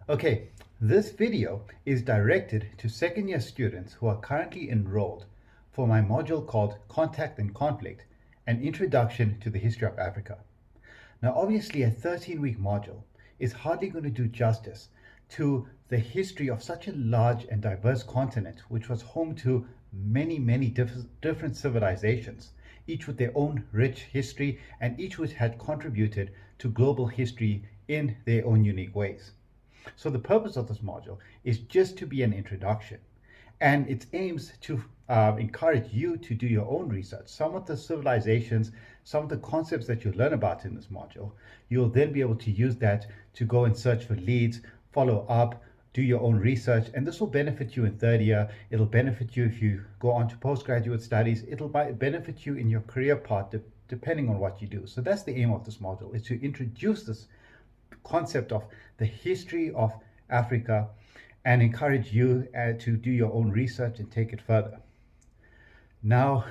Okay, this video is directed to second year students who are currently enrolled for my module called Contact and Conflict, an Introduction to the History of Africa. Now, obviously, a 13-week module is hardly going to do justice to the history of such a large and diverse continent, which was home to many different civilizations, each with their own rich history and each which had contributed to global history in their own unique ways. So the purpose of this module is just to be an introduction, and it aims to encourage you to do your own research. Some of the civilizations, some of the concepts that you learn about in this module, you'll then be able to use that to go and search for leads, follow up, do your own research, and this will benefit you in third year. It'll benefit you if you go on to postgraduate studies. It'll benefit you in your career path depending on what you do. So that's the aim of this module, is to introduce this concept of the history of Africa and encourage you to do your own research and take it further. Now,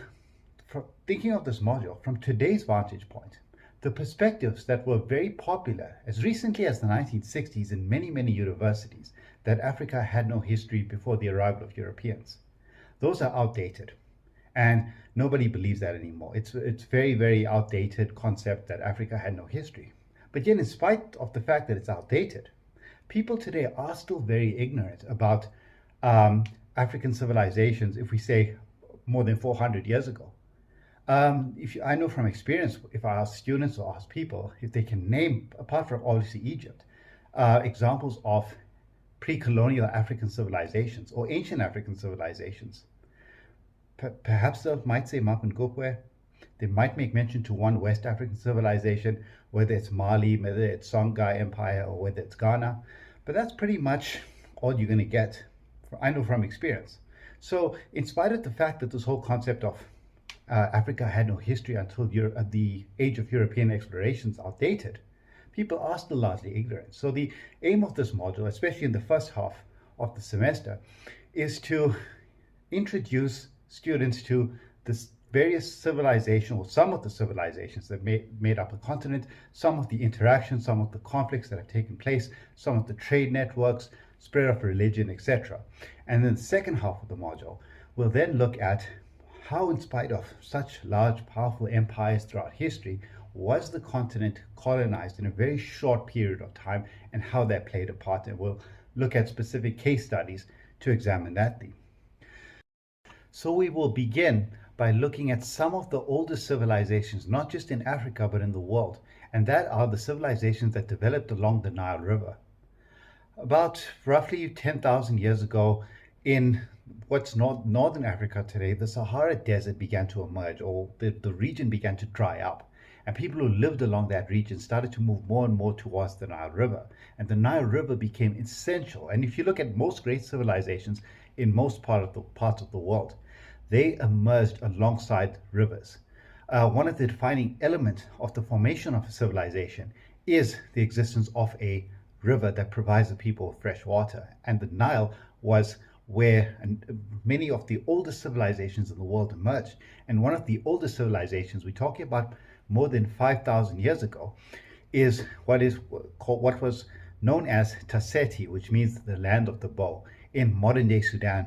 thinking of this module from today's vantage point, the perspectives that were very popular as recently as the 1960s in many universities, that Africa had no history before the arrival of Europeans, those are outdated. And nobody believes that anymore. It's very outdated concept that Africa had no history. But yet, in spite of the fact that it's outdated, people today are still very ignorant about African civilizations, if we say more than 400 years ago. I know from experience, if I ask students or ask people, if they can name, apart from obviously Egypt, examples of pre-colonial African civilizations or ancient African civilizations, perhaps they might say Mapungubwe. They might make mention to one West African civilization, whether it's Mali, whether it's Songhai Empire, or whether it's Ghana. But that's pretty much all you're going to get, I know from experience. So in spite of the fact that this whole concept of Africa had no history until the age of European exploration is outdated, people are still largely ignorant. So the aim of this module, especially in the first half of the semester, is to introduce students to this various civilizations, or some of the civilizations that made up the continent, some of the interactions, some of the conflicts that have taken place, some of the trade networks, spread of religion, etc. And then the second half of the module will then look at how, in spite of such large, powerful empires throughout history, was the continent colonized in a very short period of time, and how that played a part. And we'll look at specific case studies to examine that theme. So we will begin by looking at some of the oldest civilizations, not just in Africa, but in the world. And that are the civilizations that developed along the Nile River. About roughly 10,000 years ago, in what's northern Africa today, the Sahara Desert began to emerge, or the region began to dry up. And people who lived along that region started to move more and more towards the Nile River. And the Nile River became essential. And if you look at most great civilizations in most parts of the world, they emerged alongside rivers. One of the defining elements of the formation of a civilization is the existence of a river that provides the people with fresh water. And the Nile was where many of the oldest civilizations in the world emerged. And one of the oldest civilizations, we're talking about more than 5,000 years ago, is what was known as Tasseti, which means the land of the bow, in modern day Sudan.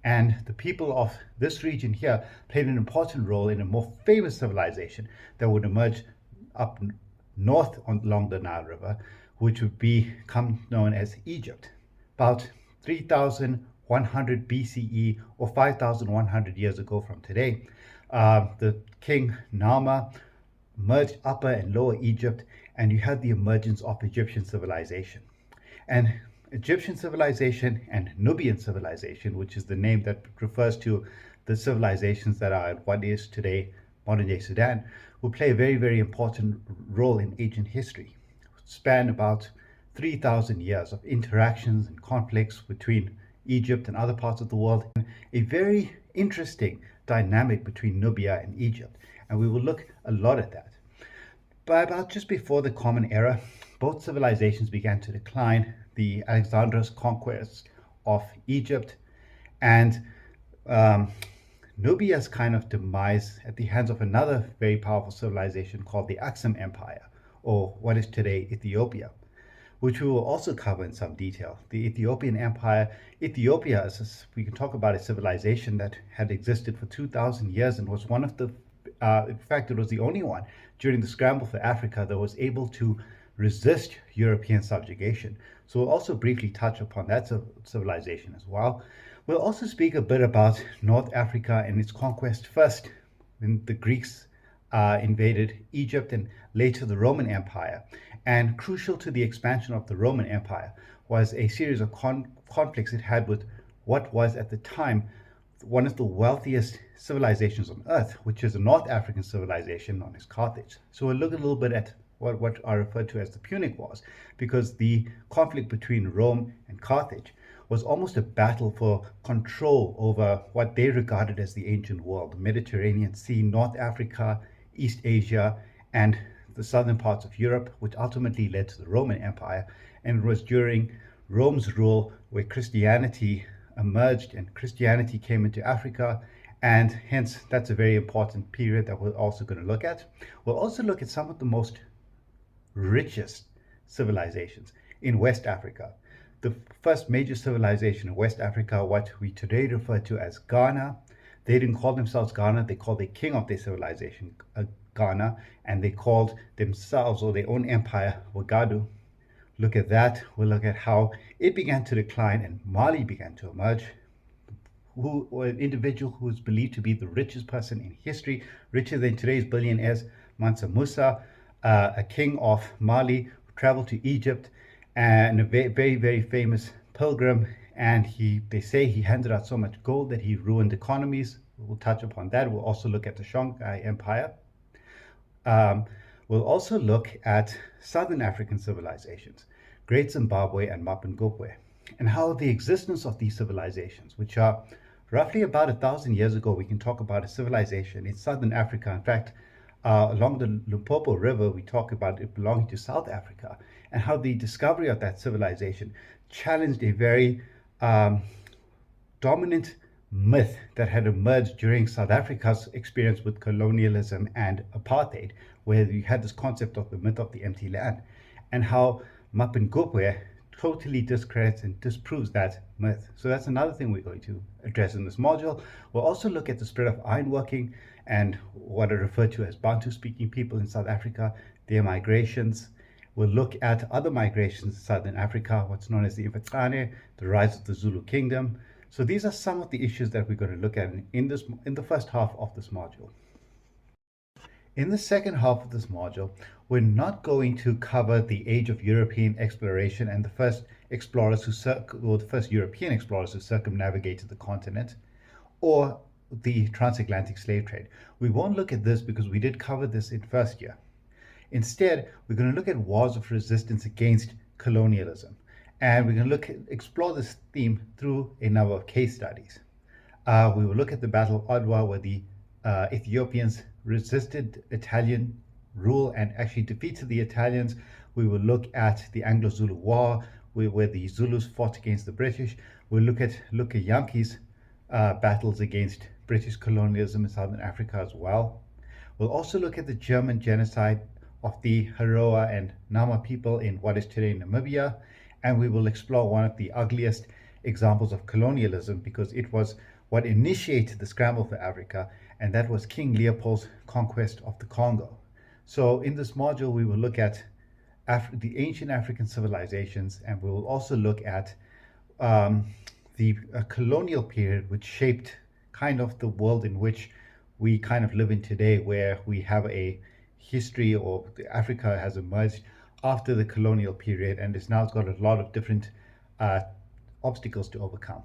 And the people of this region here played an important role in a more famous civilization that would emerge up north along the Nile River, which would become known as Egypt. About 3,100 BCE, or 5,100 years ago from today, the king Narmer merged Upper and Lower Egypt, and you had the emergence of Egyptian civilization. And Egyptian civilization and Nubian civilization, which is the name that refers to the civilizations that are what is today modern day Sudan, will play a very important role in ancient history. Span about 3,000 years of interactions and conflicts between Egypt and other parts of the world. A very interesting dynamic between Nubia and Egypt, and we will look a lot at that. By about just before the Common Era, both civilizations began to decline. The Alexander's conquest of Egypt and Nubia's kind of demise at the hands of another very powerful civilization called the Aksum Empire, or what is today Ethiopia, which we will also cover in some detail. The Ethiopian Empire. Ethiopia, we can talk about a civilization that had existed for 2,000 years and was one of the, in fact, it was the only one during the scramble for Africa that was able to resist European subjugation. So we'll also briefly touch upon that civilization as well. We'll also speak a bit about North Africa and its conquest, first when the Greeks invaded Egypt and later the Roman Empire. And crucial to the expansion of the Roman Empire was a series of conflicts it had with what was at the time one of the wealthiest civilizations on earth, which is a North African civilization known as Carthage. So we'll look a little bit at what are referred to as the Punic Wars, because the conflict between Rome and Carthage was almost a battle for control over what they regarded as the ancient world, the Mediterranean Sea, North Africa, East Asia, and the southern parts of Europe, which ultimately led to the Roman Empire. And it was during Rome's rule where Christianity emerged and Christianity came into Africa, and hence that's a very important period that we're also going to look at. We'll also look at some of the most richest civilizations in West Africa. The first major civilization in West Africa, what we today refer to as Ghana. They didn't call themselves Ghana, they called the king of their civilization Ghana, and they called themselves or their own empire Wagadu. Look at that. We'll look at how it began to decline and Mali began to emerge. An individual who is believed to be the richest person in history, richer than today's billionaires, Mansa Musa, a king of Mali who traveled to Egypt, and a very, very famous pilgrim. And they say he handed out so much gold that he ruined economies. We'll touch upon that. We'll also look at the Songhai Empire. We'll also look at Southern African civilizations, Great Zimbabwe and Mapungubwe, and how the existence of these civilizations, which are roughly about 1,000 years ago, we can talk about a civilization in Southern Africa. In fact, along the Limpopo River, we talk about it belonging to South Africa, and how the discovery of that civilization challenged a very dominant myth that had emerged during South Africa's experience with colonialism and apartheid, where you had this concept of the myth of the empty land, and how Mapungubwe totally discredits and disproves that myth. So that's another thing we're going to address in this module. We'll also look at the spread of ironworking and what are referred to as Bantu-speaking people in South Africa, their migrations. We'll look at other migrations in Southern Africa, what's known as the Imfecane, the rise of the Zulu kingdom. So these are some of the issues that we're going to look at in the first half of this module. In the second half of this module, we're not going to cover the age of European exploration and the first European explorers who circumnavigated the continent, or the transatlantic slave trade. We won't look at this because we did cover this in first year. Instead, we're going to look at wars of resistance against colonialism. And we're going to explore this theme through a number of case studies. We will look at the Battle of Adwa, where the Ethiopians resisted Italian rule and actually defeated the Italians. We will look at the Anglo-Zulu War, where the Zulus fought against the British. We'll look at Yankees' battles against British colonialism in Southern Africa as well. We'll also look at the German genocide of the Haroa and Nama people in what is today Namibia. And we will explore one of the ugliest examples of colonialism, because it was what initiated the scramble for Africa, and that was King Leopold's conquest of the Congo. So in this module, we will look at the ancient African civilizations, and we will also look at the colonial period, which shaped kind of the world in which we kind of live in today, where we have a history, or Africa has emerged after the colonial period, and it's now got a lot of different obstacles to overcome.